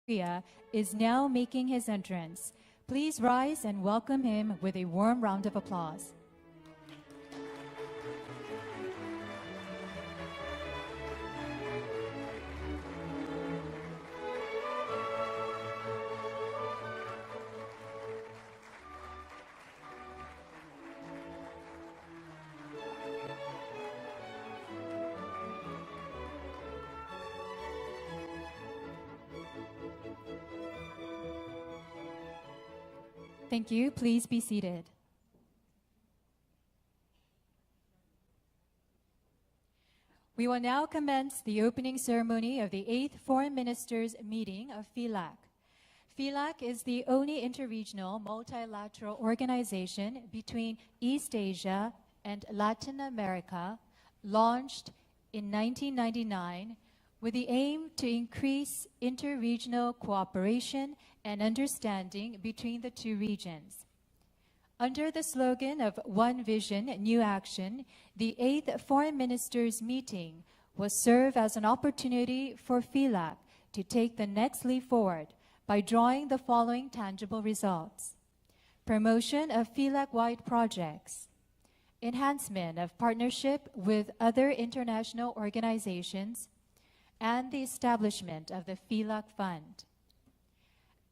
Korea is now making his entrance. Please rise and welcome him with a warm round of applause. Thank you. Please be seated. We will now commence the opening ceremony of the 8th Foreign Ministers meeting of FELAC. FELAC is the only interregional multilateral organization between East Asia and Latin America, launched in 1999 with the aim to increase interregional cooperation and understanding between the two regions. Under the slogan of One Vision, New Action, the 8th Foreign Ministers meeting will serve as an opportunity for FELAC to take the next leap forward by drawing the following tangible results: promotion of FELAC-wide projects, enhancement of partnership with other international organizations, and the establishment of the FELAC Fund.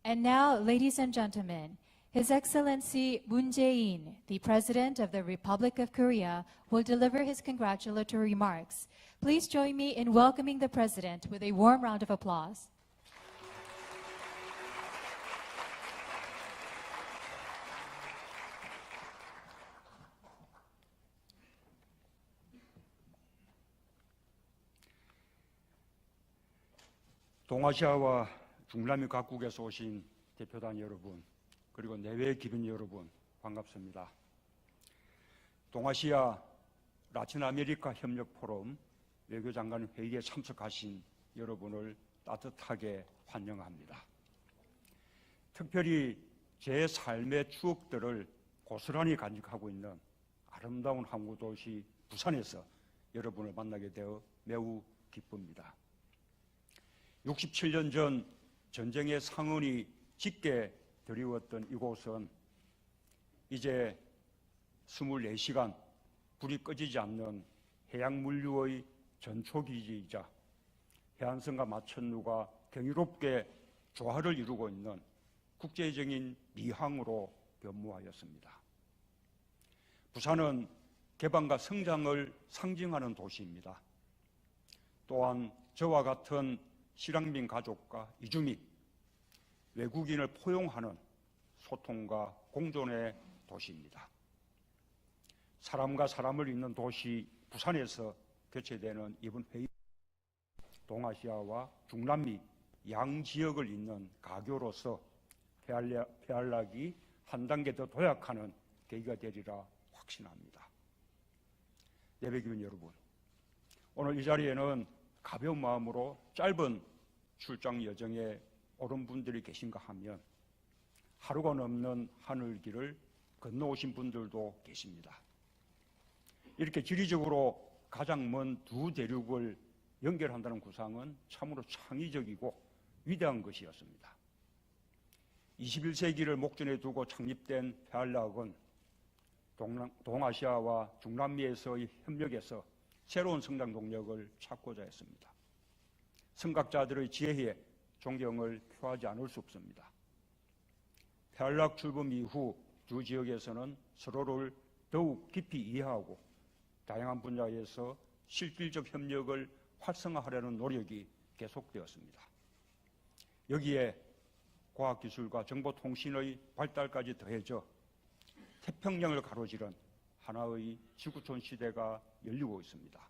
And now, ladies and gentlemen, His Excellency Moon Jae-in, the President of the Republic of Korea, will deliver his congratulatory remarks. Please join me in welcoming the President with a warm round of applause. 동아시아와 중남미 각국에서 오신 대표단 여러분, 그리고 내외 기빈 여러분, 반갑습니다. 동아시아 라틴 아메리카 협력 포럼 외교장관 회의에 참석하신 여러분을 따뜻하게 환영합니다. 특별히 제 삶의 추억들을 고스란히 간직하고 있는 아름다운 항구도시 부산에서 여러분을 만나게 되어 매우 기쁩니다. 67년 전 전쟁의 상흔이 짙게 드리웠던 이곳은 이제 24시간 불이 꺼지지 않는 해양물류의 전초기지이자 해안선과 마천루가 경이롭게 조화를 이루고 있는 국제적인 미항으로 변모하였습니다. 부산은 개방과 성장을 상징하는 도시입니다. 또한 저와 같은 실향민 가족과 이주민, 외국인을 포용하는 소통과 공존의 도시입니다. 사람과 사람을 잇는 도시 부산에서 개최되는 이번 회의, 동아시아와 중남미 양 지역을 잇는 가교로서 페알락이 한 단계 더 도약하는 계기가 되리라 확신합니다. 예배기민 여러분, 오늘 이 자리에는 가벼운 마음으로 짧은 출장 여정에 오른 분들이 계신가 하면 하루가 넘는 하늘길을 건너오신 분들도 계십니다. 이렇게 지리적으로 가장 먼 두 대륙을 연결한다는 구상은 참으로 창의적이고 위대한 것이었습니다. 21세기를 목전에 두고 창립된 페알락은 동아시아와 중남미에서의 협력에서 새로운 성장 동력을 찾고자 했습니다. 선각자들의 지혜에 존경을 표하지 않을 수 없습니다. 페알락 출범 이후 두 지역에서는 서로를 더욱 깊이 이해하고 다양한 분야에서 실질적 협력을 활성화하려는 노력이 계속되었습니다. 여기에 과학기술과 정보통신의 발달까지 더해져 태평양을 가로지른 하나의 지구촌 시대가 열리고 있습니다.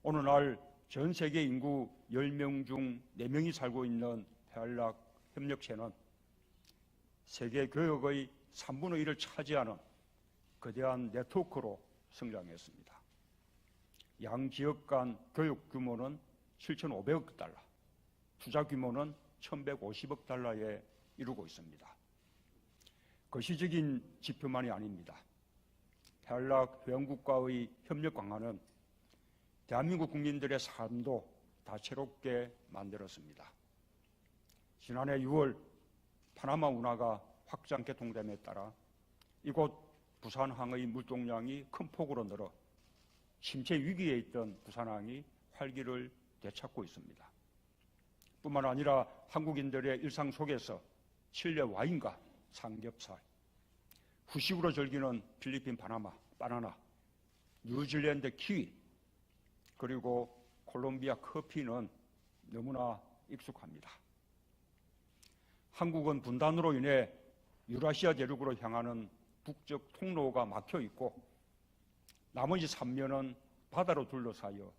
오늘날 전 세계 인구 10명 중 4명이 살고 있는 페알락 협력체는 세계 교역의 3분의 1을 차지하는 거대한 네트워크로 성장했습니다. 양 지역 간 교육 규모는 7,500억 달러, 투자 규모는 1,150억 달러에 이르고 있습니다. 거시적인 지표만이 아닙니다. 페알락 회원국과의 협력 강화는 대한민국 국민들의 삶도 다채롭게 만들었습니다. 지난해 6월 파나마 운하가 확장 개통됨에 따라 이곳 부산항의 물동량이 큰 폭으로 늘어 침체 위기에 있던 부산항이 활기를 되찾고 있습니다. 뿐만 아니라 한국인들의 일상 속에서 칠레 와인과 삼겹살, 후식으로 즐기는 필리핀 바나나, 뉴질랜드 키위, 그리고 콜롬비아 커피는 너무나 익숙합니다. 한국은 분단으로 인해 유라시아 대륙으로 향하는 북쪽 통로가 막혀 있고 나머지 3면은 바다로 둘러싸여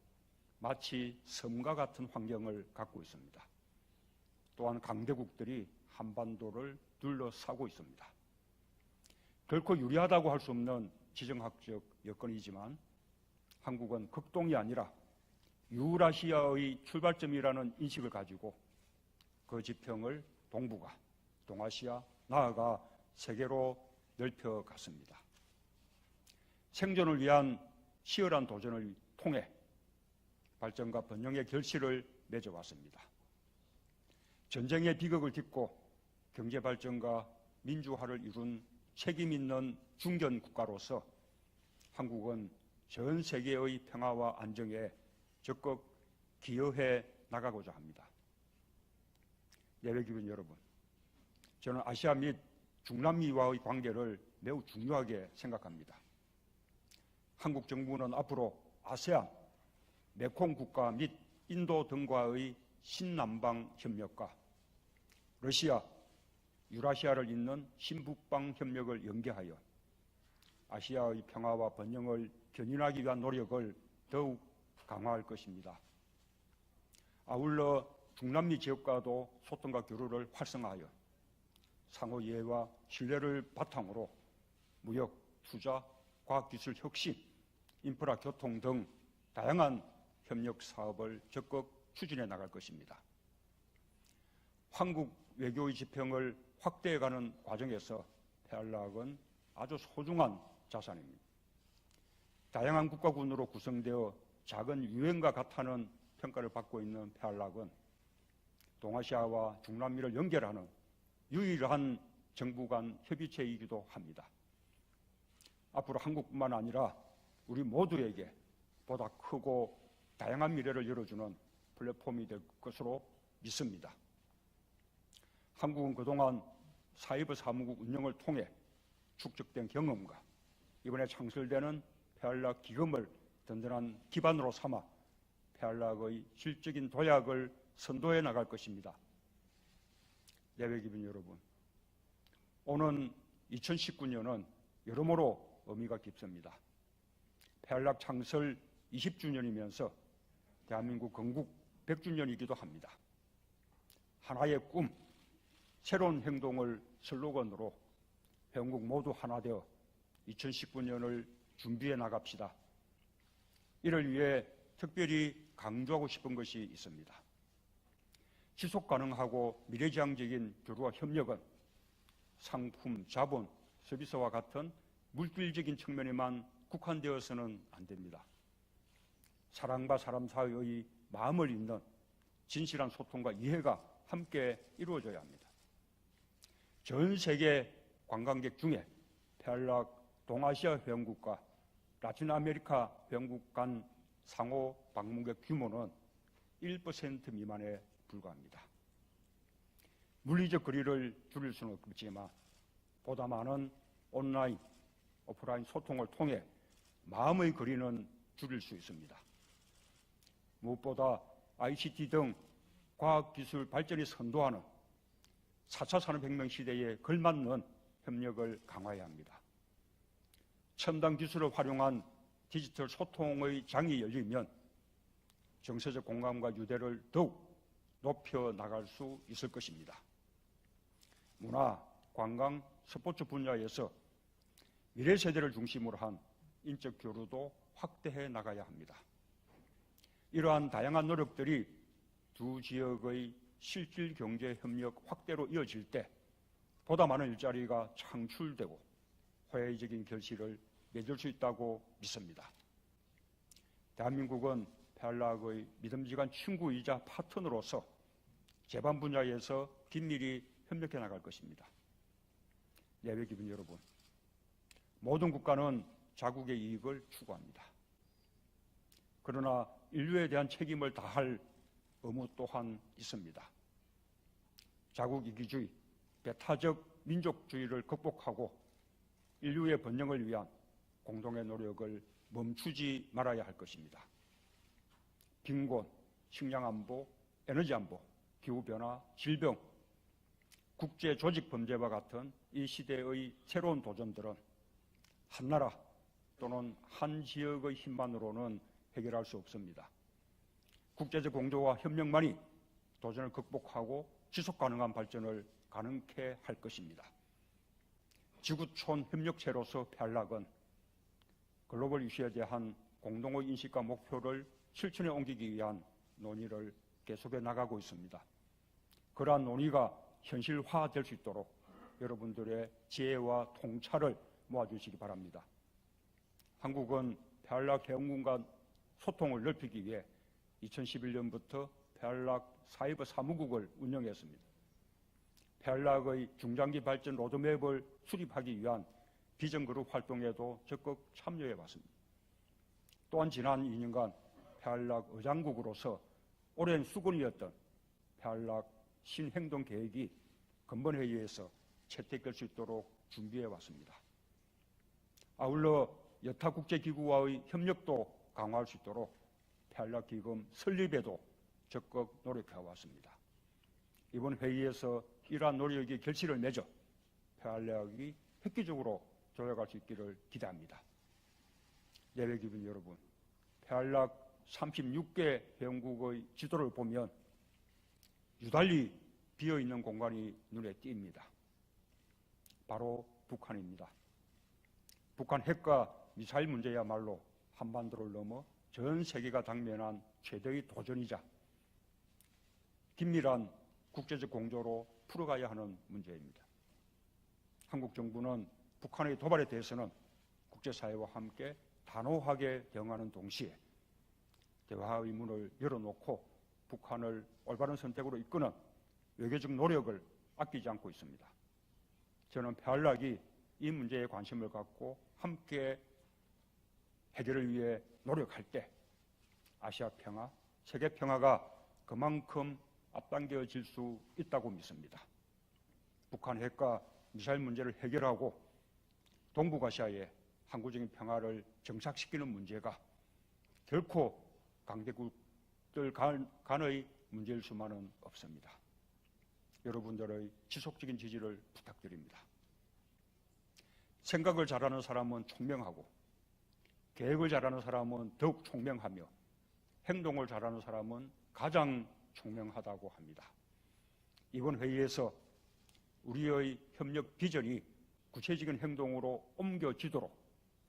마치 섬과 같은 환경을 갖고 있습니다. 또한 강대국들이 한반도를 둘러싸고 있습니다. 결코 유리하다고 할 수 없는 지정학적 여건이지만 한국은 극동이 아니라 유라시아의 출발점이라는 인식을 가지고 그 지평을 동북아, 동아시아, 나아가 세계로 넓혀갔습니다. 생존을 위한 치열한 도전을 통해 발전과 번영의 결실을 맺어왔습니다. 전쟁의 비극을 딛고 경제 발전과 민주화를 이룬 책임 있는 중견 국가로서 한국은 전 세계의 평화와 안정에 적극 기여해 나가고자 합니다. 예외기관 여러분, 저는 아시아 및 중남미와의 관계를 매우 중요하게 생각합니다. 한국 정부는 앞으로 아세안, 메콩 국가 및 인도 등과의 신남방 협력과 러시아, 유라시아를 잇는 신북방 협력을 연계하여 아시아의 평화와 번영을 견인하기 위한 노력을 더욱 강화할 것입니다. 아울러 중남미 지역과도 소통과 교류를 활성화하여 상호 이해와 신뢰를 바탕으로 무역, 투자, 과학기술 혁신, 인프라 교통 등 다양한 협력 사업을 적극 추진해 나갈 것입니다. 한국 외교의 지평을 확대해가는 과정에서 페알락은 아주 소중한 자산입니다. 다양한 국가군으로 구성되어 작은 유엔과 같다는 평가를 받고 있는 페알락은 동아시아와 중남미를 연결하는 유일한 정부 간 협의체이기도 합니다. 앞으로 한국뿐만 아니라 우리 모두에게 보다 크고 다양한 미래를 열어주는 플랫폼이 될 것으로 믿습니다. 한국은 그동안 사이버 사무국 운영을 통해 축적된 경험과 이번에 창설되는 페알락 기금을 든든한 기반으로 삼아 페알락의 실적인 도약을 선도해 나갈 것입니다. 예외기관 여러분, 오는 2019년은 여러모로 의미가 깊습니다. 페알락 창설 20주년이면서 대한민국 건국 100주년이기도 합니다. 하나의 꿈, 새로운 행동을 슬로건으로 회원국 모두 하나 되어 2019년을 준비해 나갑시다. 이를 위해 특별히 강조하고 싶은 것이 있습니다. 지속 가능하고 미래지향적인 교류와 협력은 상품, 자본, 서비스와 같은 물질적인 측면에만 국한되어서는 안 됩니다. 사람과 사람 사이의 마음을 잇는 진실한 소통과 이해가 함께 이루어져야 합니다. 전 세계 관광객 중에 페알락 동아시아 회원국과 라틴 아메리카 회원국 간 상호 방문객 규모는 1% 미만에 불과합니다. 물리적 거리를 줄일 수는 없지만 보다 많은 온라인, 오프라인 소통을 통해 마음의 거리는 줄일 수 있습니다. 무엇보다 ICT 등 과학기술 발전이 선도하는 4차 산업혁명 시대에 걸맞는 협력을 강화해야 합니다. 첨단 기술을 활용한 디지털 소통의 장이 열리면 정서적 공감과 유대를 더욱 높여 나갈 수 있을 것입니다. 문화, 관광, 스포츠 분야에서 미래 세대를 중심으로 한 인적 교류도 확대해 나가야 합니다. 이러한 다양한 노력들이 두 지역의 실질 경제 협력 확대로 이어질 때 보다 많은 일자리가 창출되고 화해적인 결실을 맺을 수 있다고 믿습니다. 대한민국은 페알락의 믿음직한 친구이자 파트너로서 제반 분야에서 긴밀히 협력해 나갈 것입니다. 예외 기분 여러분, 모든 국가는 자국의 이익을 추구합니다. 그러나 인류에 대한 책임을 다할 의무 또한 있습니다. 자국 이기주의, 배타적 민족주의를 극복하고 인류의 번영을 위한 공동의 노력을 멈추지 말아야 할 것입니다. 빈곤, 식량안보, 에너지안보, 기후변화, 질병, 국제조직범죄와 같은 이 시대의 새로운 도전들은 한 나라 또는 한 지역의 힘만으로는 해결할 수 없습니다. 국제적 공조와 협력만이 도전을 극복하고 지속 가능한 발전을 가능케 할 것입니다. 지구촌 협력체로서 폐활락은 글로벌 이슈에 대한 공동의 인식과 목표를 실천에 옮기기 위한 논의를 계속해 나가고 있습니다. 그러한 논의가 현실화될 수 있도록 여러분들의 지혜와 통찰을 모아주시기 바랍니다. 한국은 폐활락 회원군과 소통을 넓히기 위해 2011년부터 폐활락 사이버 사무국을 운영했습니다. 폐활락의 중장기 발전 로드맵을 수립하기 위한 비전그룹 활동에도 적극 참여해 왔습니다. 또한 지난 2년간 폐활락 의장국으로서 오랜 수건이었던 폐활락 신행동 계획이 근본회의에서 채택될 수 있도록 준비해 왔습니다. 아울러 여타 국제기구와의 협력도 강화할 수 있도록 폐활락 기금 설립에도 적극 노력해 왔습니다. 이번 회의에서 이러한 노력이 결실을 맺어 폐활락이 획기적으로 조약할 수 있기를 기대합니다. 예외 기분 여러분, 폐활락 36개 회원국의 지도를 보면 유달리 비어있는 공간이 눈에 띕니다. 바로 북한입니다. 북한 핵과 미사일 문제야말로 한반도를 넘어 전 세계가 당면한 최대의 도전이자 긴밀한 국제적 공조로 풀어가야 하는 문제입니다. 한국 정부는 북한의 도발에 대해서는 국제사회와 함께 단호하게 대응하는 동시에 대화의 문을 열어놓고 북한을 올바른 선택으로 이끄는 외교적 노력을 아끼지 않고 있습니다. 저는 폐활락이 이 문제에 관심을 갖고 함께 해결을 위해 노력할 때 아시아 평화, 세계 평화가 그만큼 앞당겨질 수 있다고 믿습니다. 북한 핵과 미사일 문제를 해결하고 동북아시아의 항구적인 평화를 정착시키는 문제가 결코 강대국들 간의 문제일 수만은 없습니다. 여러분들의 지속적인 지지를 부탁드립니다. 생각을 잘하는 사람은 총명하고 계획을 잘하는 사람은 더욱 총명하며 행동을 잘하는 사람은 가장 총명하다고 합니다. 이번 회의에서 우리의 협력 비전이 구체적인 행동으로 옮겨지도록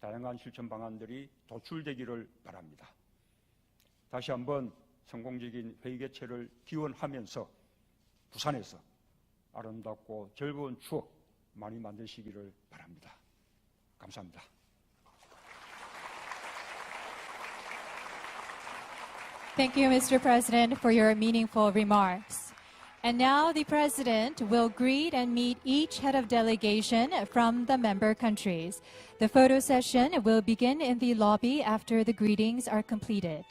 다양한 실천 방안들이 도출되기를 바랍니다. 다시 한번 성공적인 회의 개최를 기원하면서 부산에서 아름답고 즐거운 추억 많이 만드시기를 바랍니다. 감사합니다. Thank you, Mr. President, for your meaningful remarks. And now the President will greet and meet each head of delegation from the member countries. The photo session will begin in the lobby after the greetings are completed.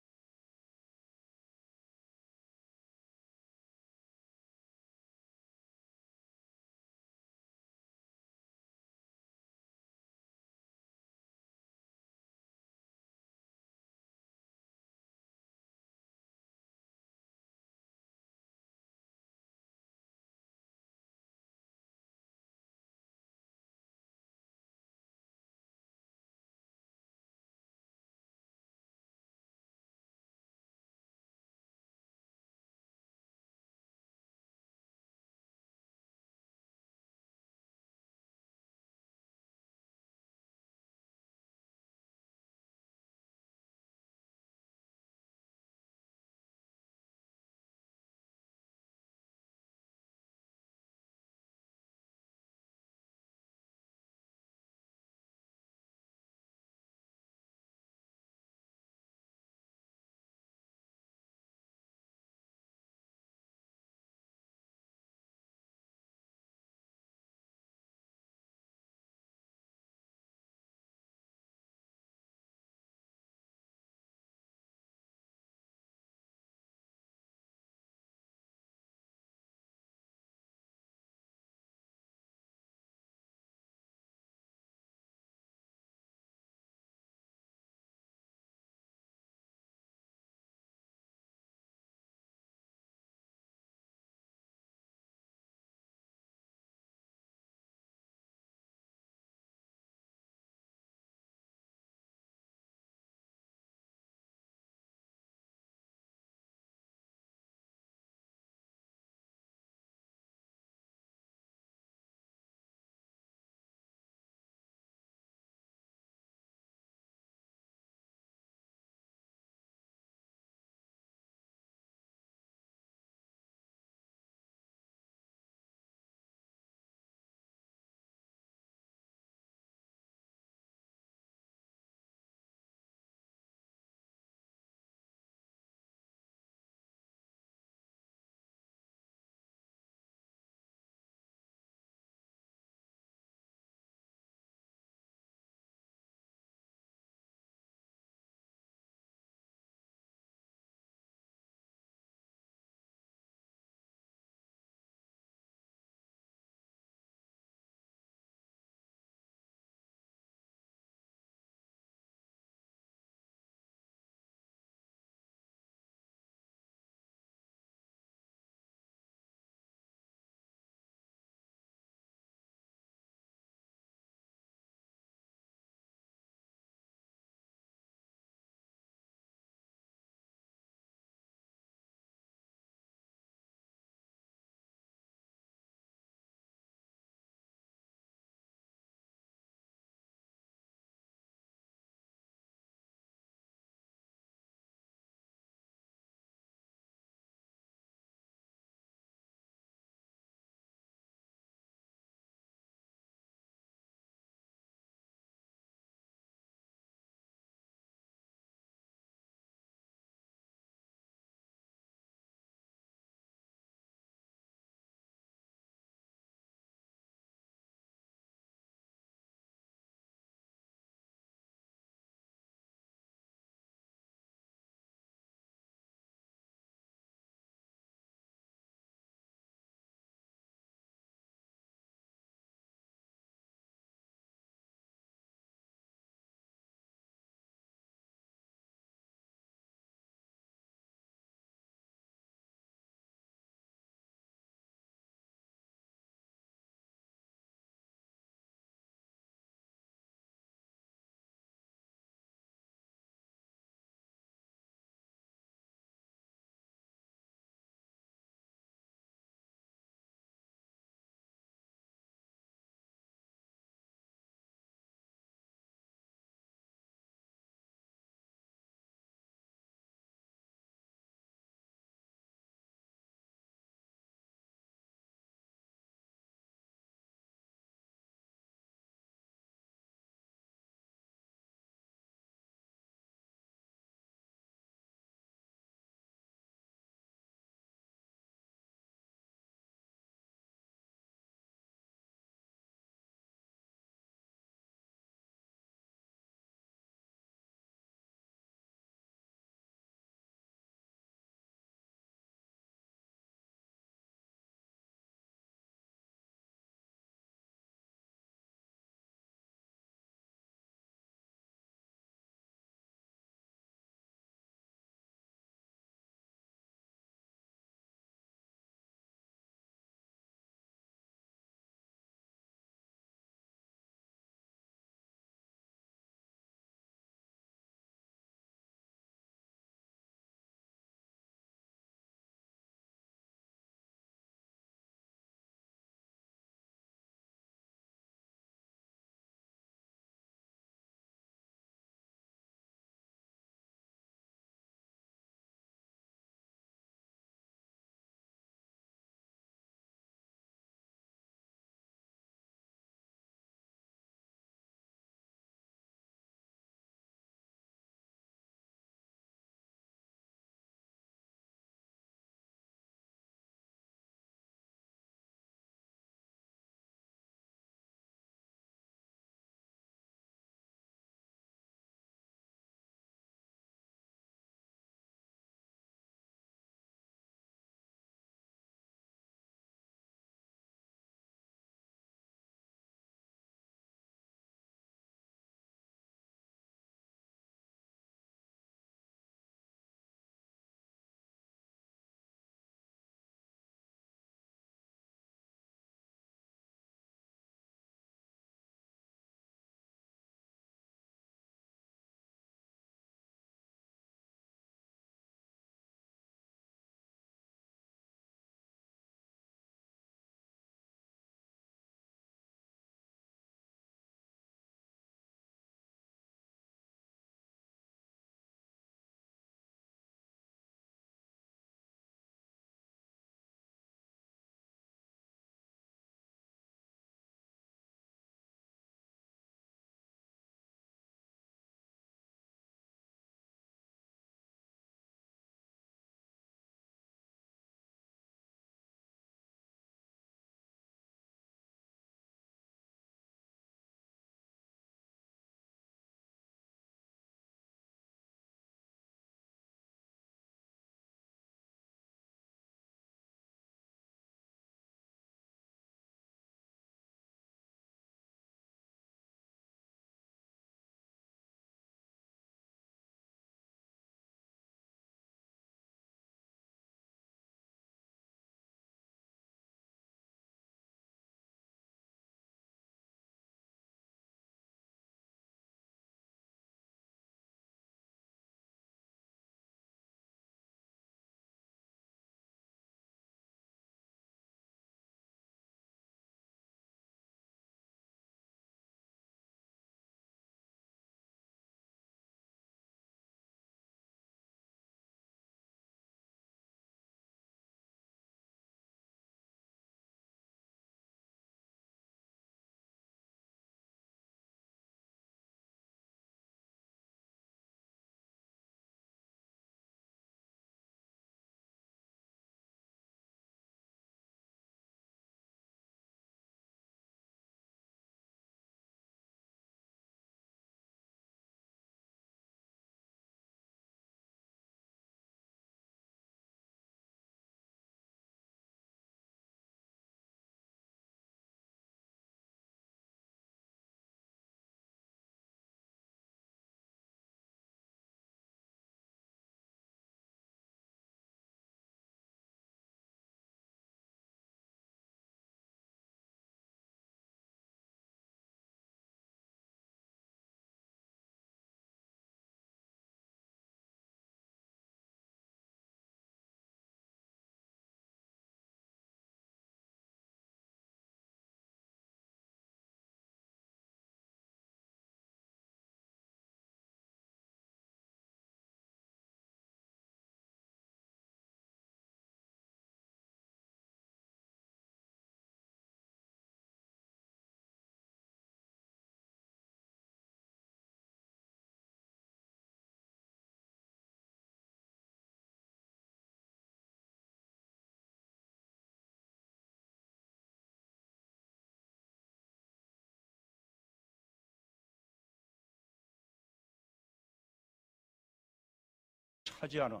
차지하는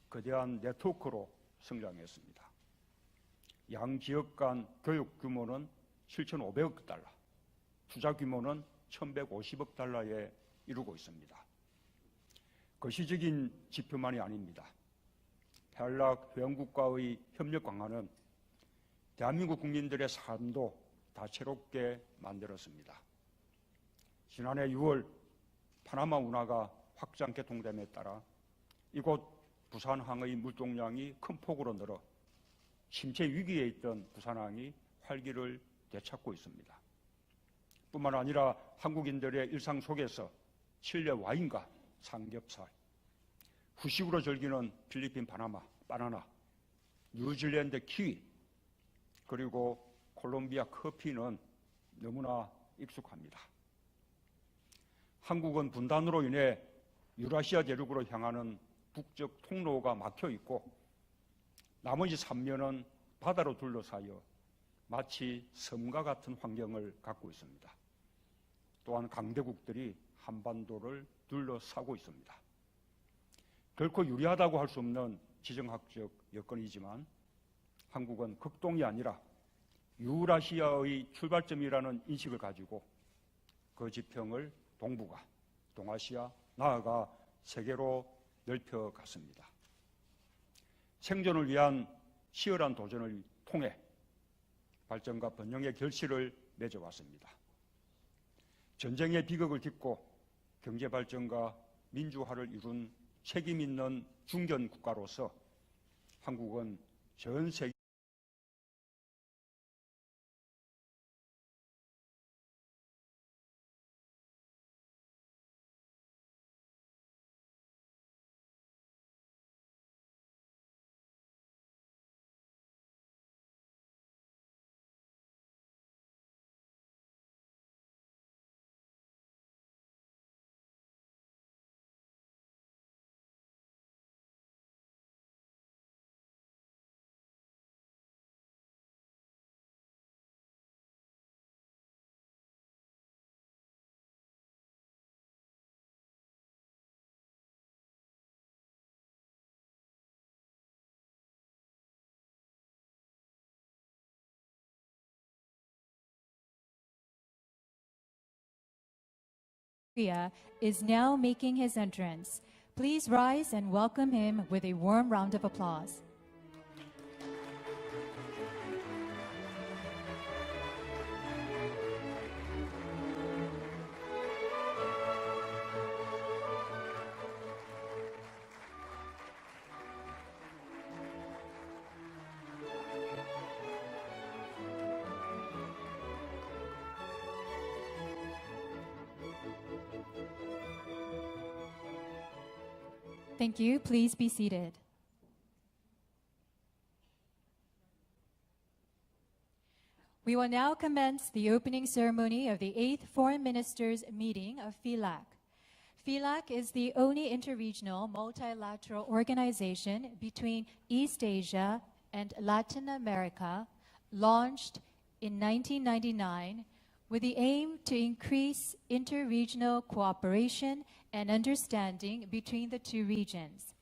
거대한 네트워크로 성장했습니다. 양 지역 간 교육 규모는 7,500억 달러, 투자 규모는 1,150억 달러에 이르고 있습니다. 거시적인 지표만이 아닙니다. 폐활락 회원국과의 협력 강화는 대한민국 국민들의 삶도 다채롭게 만들었습니다. 지난해 6월 파나마 운하가 확장 개통됨에 따라 이곳 부산항의 물동량이 큰 폭으로 늘어 침체 위기에 있던 부산항이 활기를 되찾고 있습니다. 뿐만 아니라 한국인들의 일상 속에서 칠레 와인과 삼겹살, 후식으로 즐기는 필리핀 바나나, 뉴질랜드 키위, 그리고 콜롬비아 커피는 너무나 익숙합니다. 한국은 분단으로 인해 유라시아 대륙으로 향하는 북쪽 통로가 막혀 있고 나머지 3면은 바다로 둘러싸여 마치 섬과 같은 환경을 갖고 있습니다. 또한 강대국들이 한반도를 둘러싸고 있습니다. 결코 유리하다고 할 수 없는 지정학적 여건이지만 한국은 극동이 아니라 유라시아의 출발점이라는 인식을 가지고 그 지평을 동북아, 동아시아, 나아가 세계로 넓혀갔습니다. 생존을 위한 치열한 도전을 통해 발전과 번영의 결실을 맺어왔습니다. 전쟁의 비극을 딛고 경제 발전과 민주화를 이룬 책임 있는 중견 국가로서 한국은 전 세계 Korea is now making his entrance. Please rise and welcome him with a warm round of applause. Thank you. Please be seated. We will now commence the opening ceremony of the 8th Foreign Ministers meeting of FILAC. FILAC is the only interregional multilateral organization between East Asia and Latin America, launched in 1999 with the aim to increase interregional cooperation and understanding between the two regions.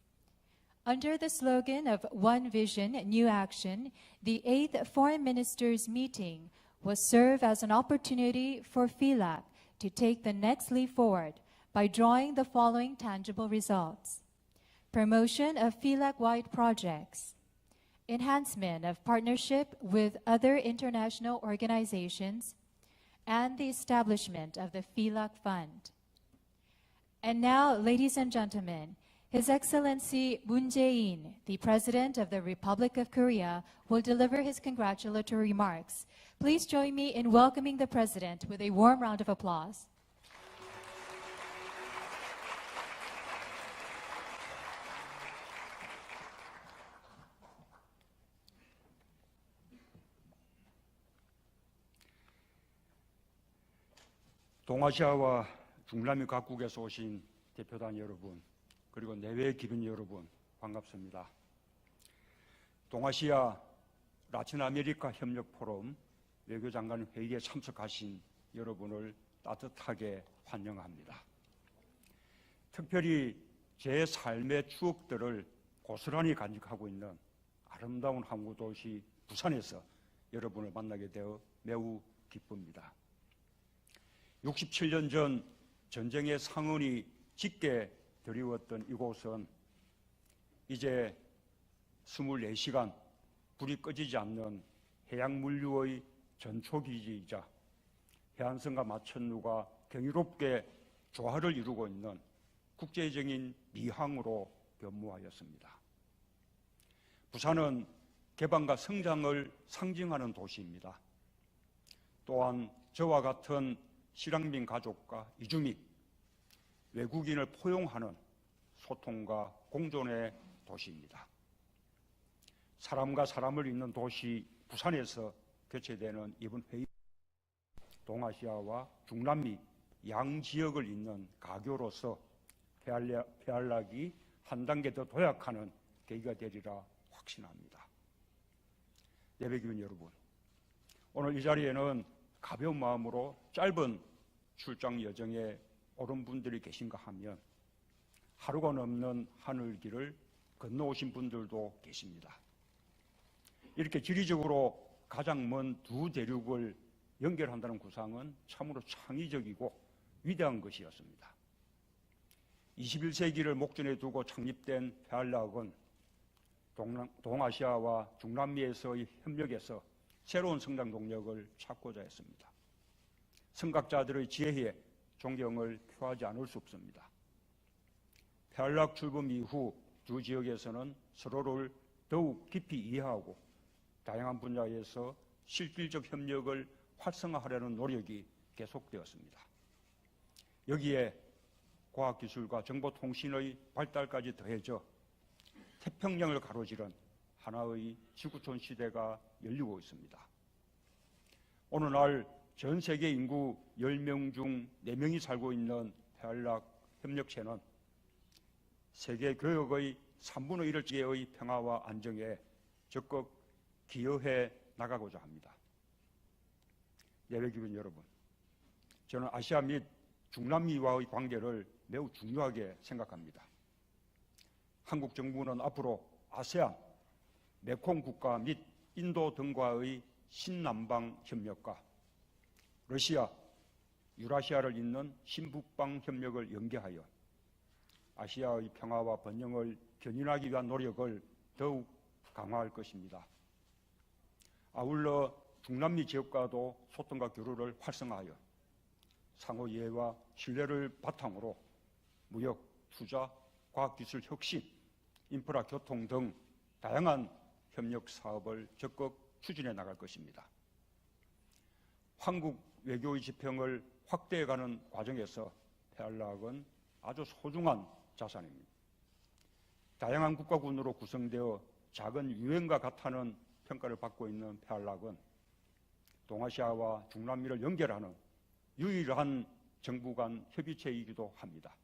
Under the slogan of One Vision, New Action, the 8th Foreign Ministers meeting will serve as an opportunity for FILAC to take the next leap forward by drawing the following tangible results: promotion of FILAC-wide projects, enhancement of partnership with other international organizations, and the establishment of the FILAC Fund. And now, ladies and gentlemen, His Excellency Moon Jae-in, the President of the Republic of Korea, will deliver his congratulatory remarks. Please join me in welcoming the President with a warm round of applause. 동아시아와 중남미 각국에서 오신 대표단 여러분, 그리고 내외 기빈 여러분, 반갑습니다. 동아시아 라틴 아메리카 협력 포럼 외교장관 회의에 참석하신 여러분을 따뜻하게 환영합니다. 특별히 제 삶의 추억들을 고스란히 간직하고 있는 아름다운 항구 도시 부산에서 여러분을 만나게 되어 매우 기쁩니다. 67년 전 전쟁의 상흔이 짙게 드리웠던 이곳은 이제 24시간 불이 꺼지지 않는 해양물류의 전초기지이자 해안선과 마천루가 경이롭게 조화를 이루고 있는 국제적인 미항으로 변모하였습니다. 부산은 개방과 성장을 상징하는 도시입니다. 또한 저와 같은 실향민 가족과 이주민, 외국인을 포용하는 소통과 공존의 도시입니다. 사람과 사람을 잇는 도시 부산에서 개최되는 이번 회의, 동아시아와 중남미 양 지역을 잇는 가교로서 폐활락이 한 단계 더 도약하는 계기가 되리라 확신합니다. 예배교인 여러분, 오늘 이 자리에는 가벼운 마음으로 짧은 출장 여정에 오른 분들이 계신가 하면 하루가 넘는 하늘길을 건너오신 분들도 계십니다. 이렇게 지리적으로 가장 먼 두 대륙을 연결한다는 구상은 참으로 창의적이고 위대한 것이었습니다. 21세기를 목전에 두고 창립된 폐활락은 동아시아와 중남미에서의 협력에서 새로운 성장 동력을 찾고자 했습니다. 선각자들의 지혜에 존경을 표하지 않을 수 없습니다. 폐활락 출범 이후 두 지역에서는 서로를 더욱 깊이 이해하고 다양한 분야에서 실질적 협력을 활성화하려는 노력이 계속되었습니다. 여기에 과학기술과 정보통신의 발달까지 더해져 태평양을 가로지른 하나의 지구촌 시대가 열리고 있습니다. 어느 날 전 세계 인구 10명 중 4명이 살고 있는 폐활락 협력체는 세계 교역의 3분의 1을 지역의 평화와 안정에 적극 기여해 나가고자 합니다. 예배기분 여러분, 저는 아시아 및 중남미와의 관계를 매우 중요하게 생각합니다. 한국 정부는 앞으로 아세안, 메콩 국가 및 인도 등과의 신남방 협력과 러시아, 유라시아를 잇는 신북방 협력을 연계하여 아시아의 평화와 번영을 견인하기 위한 노력을 더욱 강화할 것입니다. 아울러 중남미 지역과도 소통과 교류를 활성화하여 상호 이해와 신뢰를 바탕으로 무역, 투자, 과학기술 혁신, 인프라, 교통 등 다양한 협력 사업을 적극 추진해 나갈 것입니다. 한국 외교의 지평을 확대해가는 과정에서 폐활락은 아주 소중한 자산입니다. 다양한 국가군으로 구성되어 작은 유엔과 같다는 평가를 받고 있는 폐활락은 동아시아와 중남미를 연결하는 유일한 정부 간 협의체이기도 합니다.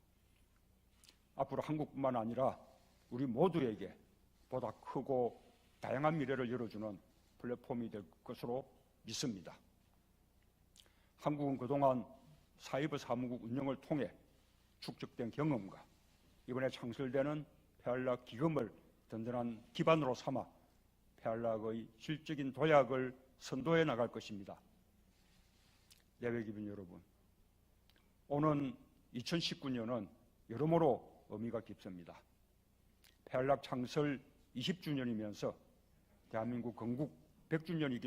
앞으로 한국뿐만 아니라 우리 모두에게 보다 크고 다양한 미래를 열어주는 플랫폼이 될 것으로 믿습니다. 한국은 그동안 사이버 사무국 운영을 통해 축적된 경험과 이번에 창설되는 폐활락 기금을 든든한 기반으로 삼아 폐활락의 실질적인 도약을 선도해 나갈 것입니다. 예배기분 여러분, 오는 2019년은 여러모로 의미가 깊습니다. 폐활락 창설 20주년이면서 대한민국 건국 100주년이기